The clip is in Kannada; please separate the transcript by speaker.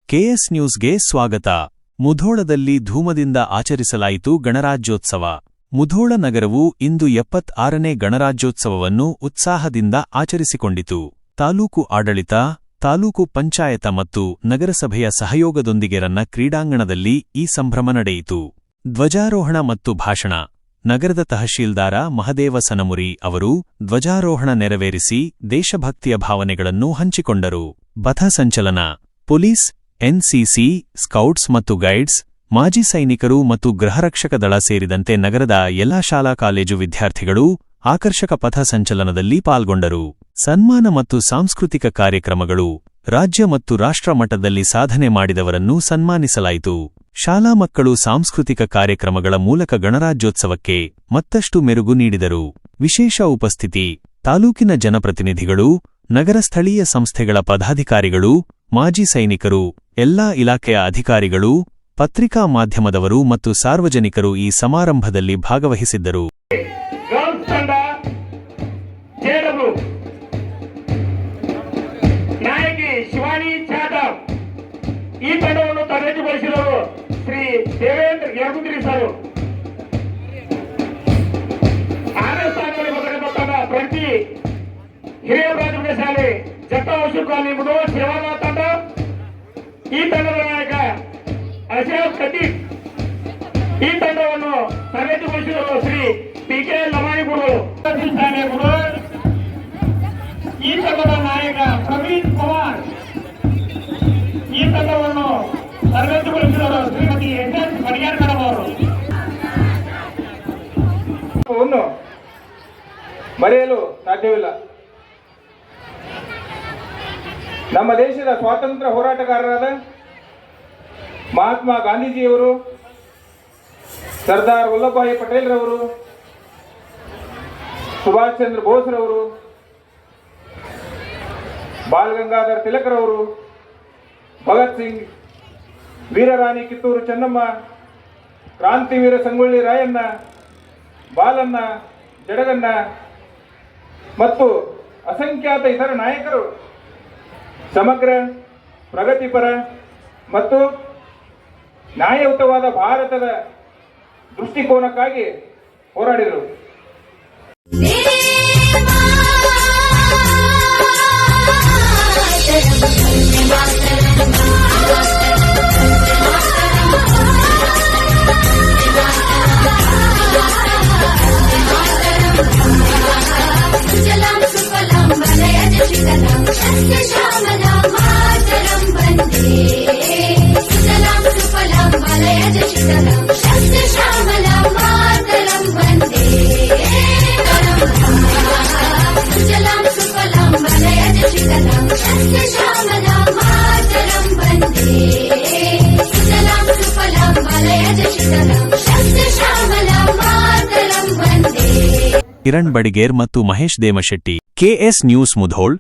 Speaker 1: ಕೆಎಸ್ ನ್ಯೂಸ್ಗೆ ಸ್ವಾಗತ. ಮುಧೋಳದಲ್ಲಿ ಧೂಮದಿಂದ ಆಚರಿಸಲಾಯಿತು ಗಣರಾಜ್ಯೋತ್ಸವ. ಮುಧೋಳ ನಗರವು ಇಂದು 76ನೇ ಗಣರಾಜ್ಯೋತ್ಸವವನ್ನು ಉತ್ಸಾಹದಿಂದ ಆಚರಿಸಿಕೊಂಡಿತು. ತಾಲೂಕು ಆಡಳಿತ, ತಾಲೂಕು ಪಂಚಾಯತ ಮತ್ತು ನಗರಸಭೆಯ ಸಹಯೋಗದೊಂದಿಗೆ ರನ್ನ ಕ್ರೀಡಾಂಗಣದಲ್ಲಿ ಈ ಸಂಭ್ರಮ ನಡೆಯಿತು. ಧ್ವಜಾರೋಹಣ ಮತ್ತು ಭಾಷಣ. ನಗರದ ತಹಶೀಲ್ದಾರ ಮಹದೇವ ಸನಮುರಿ ಅವರು ಧ್ವಜಾರೋಹಣ ನೆರವೇರಿಸಿ ದೇಶಭಕ್ತಿಯ ಭಾವನೆಗಳನ್ನು ಹಂಚಿಕೊಂಡರು. ಪಥಸಂಚಲನ. ಪೊಲೀಸ್, ಎನ್ಸಿಸಿ, ಸ್ಕೌಟ್ಸ್ ಮತ್ತು ಗೈಡ್ಸ್, ಮಾಜಿ ಸೈನಿಕರು ಮತ್ತು ಗೃಹರಕ್ಷಕ ದಳ ಸೇರಿದಂತೆ ನಗರದ ಎಲ್ಲಾ ಶಾಲಾ ಕಾಲೇಜು ವಿದ್ಯಾರ್ಥಿಗಳು ಆಕರ್ಷಕ ಪಥ ಸಂಚಲನದಲ್ಲಿ ಪಾಲ್ಗೊಂಡರು. ಸನ್ಮಾನ ಮತ್ತು ಸಾಂಸ್ಕೃತಿಕ ಕಾರ್ಯಕ್ರಮಗಳು. ರಾಜ್ಯ ಮತ್ತು ರಾಷ್ಟ್ರ ಮಟ್ಟದಲ್ಲಿ ಸಾಧನೆ ಮಾಡಿದವರನ್ನು ಸನ್ಮಾನಿಸಲಾಯಿತು. ಶಾಲಾ ಮಕ್ಕಳು ಸಾಂಸ್ಕೃತಿಕ ಕಾರ್ಯಕ್ರಮಗಳ ಮೂಲಕ ಗಣರಾಜ್ಯೋತ್ಸವಕ್ಕೆ ಮತ್ತಷ್ಟು ಮೆರುಗು ನೀಡಿದರು. ವಿಶೇಷ ಉಪಸ್ಥಿತಿ. ತಾಲೂಕಿನ ಜನಪ್ರತಿನಿಧಿಗಳು, ನಗರ ಸ್ಥಳೀಯ ಸಂಸ್ಥೆಗಳ ಪದಾಧಿಕಾರಿಗಳು, ಮಾಜಿ ಸೈನಿಕರು, ಎಲ್ಲಾ ಇಲಾಖೆಯ ಅಧಿಕಾರಿಗಳು, ಪತ್ರಿಕಾ ಮಾಧ್ಯಮದವರು ಮತ್ತು ಸಾರ್ವಜನಿಕರು ಈ ಸಮಾರಂಭದಲ್ಲಿ ಭಾಗವಹಿಸಿದ್ದರು.
Speaker 2: ನಾಯಕಿ ಶಿವಾನಿ ಜಾಧವ್ ಈ ತಂಡವನ್ನು ತರಬೇತಿಗೊಳಿಸಿದವರು ಶ್ರೀ ದೇವೇಂದ್ರ ಯರ್ಗುಂದ್ರಿ ಸರ್. ಆರನೇ ಸ್ಥಾನದಲ್ಲಿ ಬರತಕ್ಕಂಥ ತಂಡ ಪ್ರತಿ ಹಿರಿಯ ಪ್ರಾಥಮಿಕ ಶಾಲೆ ಜಟ್ಟವಶು ಕಾಲನಿ ಮುಧೋಳ ಸೇವಾ ತಂಡ. ಈ ತಂಡದ ನಾಯಕ ಅಶರಫ್ ಖತೀಬ್. ಈ ತಂಡವನ್ನು ತರಬೇತಿಗೊಳಿಸಿದವರು ಶ್ರೀ ಪಿಕೆ ಲಮಾಣಿ ಗುರು. ಈ ತಂಡದ ನಾಯಕ ಪ್ರವೀಣ್ ಪವಾರ್. ಈ ತಂಡವನ್ನು ತರಬೇತಿಗೊಳಿಸಿದವರು ಶ್ರೀಮತಿ ಎಸ್ ಬಡಿಯಾರ್ ಮೇಡಮ್ ಅವರು.
Speaker 3: ಮರೆಯಲು ಸಾಧ್ಯವಿಲ್ಲ. ನಮ್ಮ ದೇಶದ ಸ್ವಾತಂತ್ರ್ಯ ಹೋರಾಟಗಾರರಾದ ಮಹಾತ್ಮ ಗಾಂಧೀಜಿಯವರು, ಸರ್ದಾರ್ ವಲ್ಲಭಭಾಯಿ ಪಟೇಲ್ ರವರು, ಸುಭಾಷ್ ಚಂದ್ರ ಬೋಸ್ರವರು, ಬಾಲ್ ಗಂಗಾಧರ್ ತಿಲಕರವರು, ಭಗತ್ ಸಿಂಗ್, ವೀರರಾಣಿ ಕಿತ್ತೂರು ಚೆನ್ನಮ್ಮ, ಕ್ರಾಂತಿವೀರ ಸಂಗೊಳ್ಳಿ ರಾಯಣ್ಣ, ಬಾಲಣ್ಣ, ಜಡಗಣ್ಣ ಮತ್ತು ಅಸಂಖ್ಯಾತ ಇತರ ನಾಯಕರು ಸಮಗ್ರ, ಪ್ರಗತಿಪರ ಮತ್ತು ನ್ಯಾಯಯುತವಾದ ಭಾರತದ ದೃಷ್ಟಿಕೋನಕ್ಕಾಗಿ ಹೋರಾಡಿದರು.
Speaker 1: ಕಿರಣ್ ಬಡಿಗೇರ್ ಮತ್ತು ಮಹೇಶ್ ದೇಮಶೆಟ್ಟಿ. KS news Mudhol.